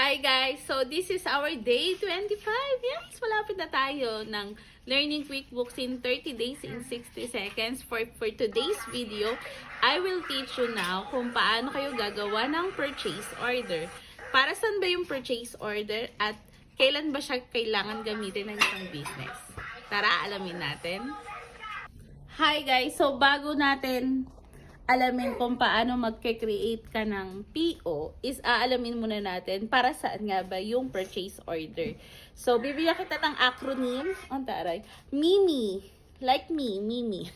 Hi guys! So this is our day 25. Yes, malapit na tayo ng Learning QuickBooks in 30 days in 60 seconds. For today's video, I will teach you now kung paano kayo gagawa ng purchase order. Para saan ba yung purchase order at kailan ba siya kailangan gamitin ng isang business? Tara, alamin natin. Hi guys! So bago natin alamin kung paano magke-create ka ng PO, is aalamin muna natin para saan nga ba yung purchase order. So, bibigyan kita ng acronym. Ang taray. MIMI. Like me, MIMI.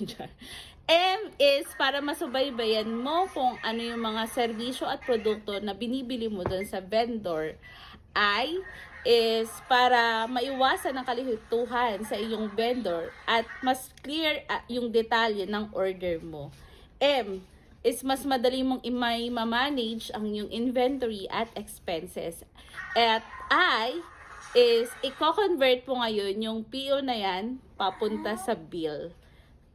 M is para masubaybayan mo kung ano yung mga serbisyo at produkto na binibili mo dun sa vendor. I is para maiwasan ang kalituhan sa iyong vendor at mas clear yung detalye ng order mo. M is mas madali mong i-manage ang iyong inventory at expenses. At I is i-convert mo ngayon yung PO na yan papunta sa bill.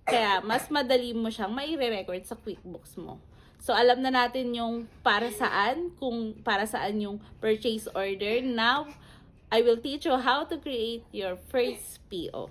Kaya mas madali mo siyang mai-record sa QuickBooks mo. So alam na natin yung para saan, kung para saan yung purchase order. Now, I will teach you how to create your first PO.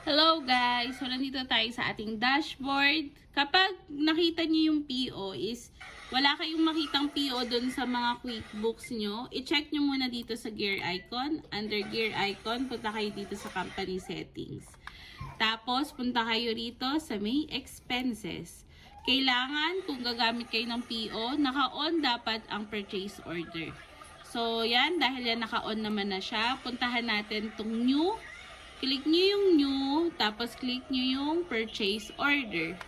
Hello guys! So, nandito tayo sa ating dashboard. Kapag nakita niyo yung PO is wala kayong makitang PO dun sa mga QuickBooks nyo, i-check nyo muna dito sa gear icon. Under gear icon, punta kayo dito sa company settings. Tapos, punta kayo rito sa may expenses. Kailangan, kung gagamit kayo ng PO, naka-on dapat ang purchase order. So, yan. Dahil yan naka-on naman na siya, puntahan natin itong new. Click nyo yung new, tapos click nyo yung purchase order.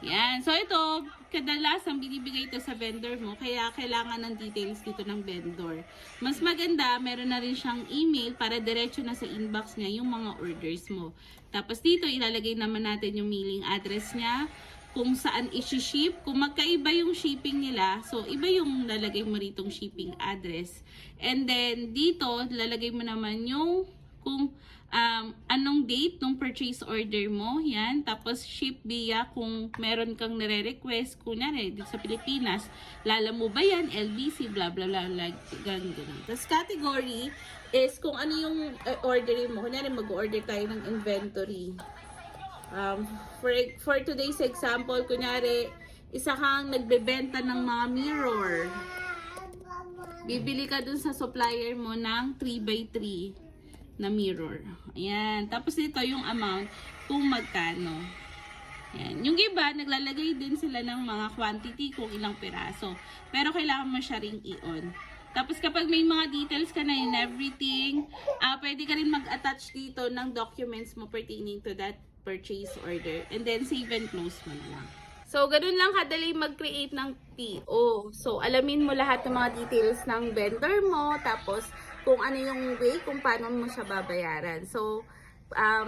Yan. So, ito, kadalasang binibigay ito sa vendor mo, kaya kailangan ng details dito ng vendor. Mas maganda, meron na rin siyang email para diretso na sa inbox niya yung mga orders mo. Tapos dito, ilalagay naman natin yung mailing address niya, kung saan isi-ship, kung magkaiba yung shipping nila, so iba yung lalagay mo ritong shipping address. And then, dito, lalagay mo naman yung kung anong date ng purchase order mo, yan. Tapos, ship via kung meron kang nire-request, kunyari, dito sa Pilipinas, lala mo ba yan, LBC, blah, blah, blah, like, ganun. Tapos, category is kung ano yung orderin mo. Kunyari, mag-order tayo ng inventory. For today's example, kunyari, isa kang nagbebenta ng mga mirror. Bibili ka dun sa supplier mo ng 3x3 na mirror. Ayan. Tapos dito yung amount kung magkano. Ayan. Yung iba, naglalagay din sila ng mga quantity kung ilang piraso. Pero kailangan mo siya ring i-on. Tapos kapag may mga details ka na in everything, pwede ka rin mag-attach dito ng documents mo pertaining to that purchase order. And then save and close mo na lang. So, ganun lang kadali mag-create ng PO. So, alamin mo lahat ng mga details ng vendor mo. Tapos, kung ano yung way, kung paano mo siya babayaran. So,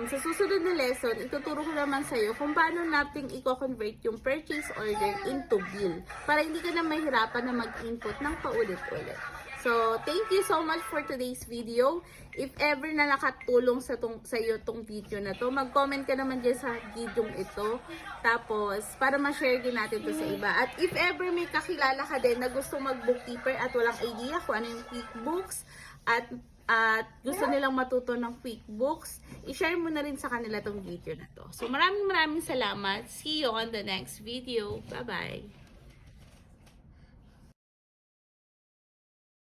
sa susunod na lesson, ituturo ko naman sa'yo kung paano natin i-convert yung purchase order into bill. Para hindi ka na mahirapan na mag-input ng paulit-ulit. So, thank you so much for today's video. If ever na nakatulong sa iyo tong video na to, mag-comment ka naman dyan sa video ito. Tapos, para ma-share din natin to sa iba. At if ever may kakilala ka din na gusto mag-bookkeeper at walang idea kung ano yung QuickBooks at gusto nilang matuto ng QuickBooks, i-share mo na rin sa kanila tong video na to. So, maraming salamat. See you on the next video. Bye-bye!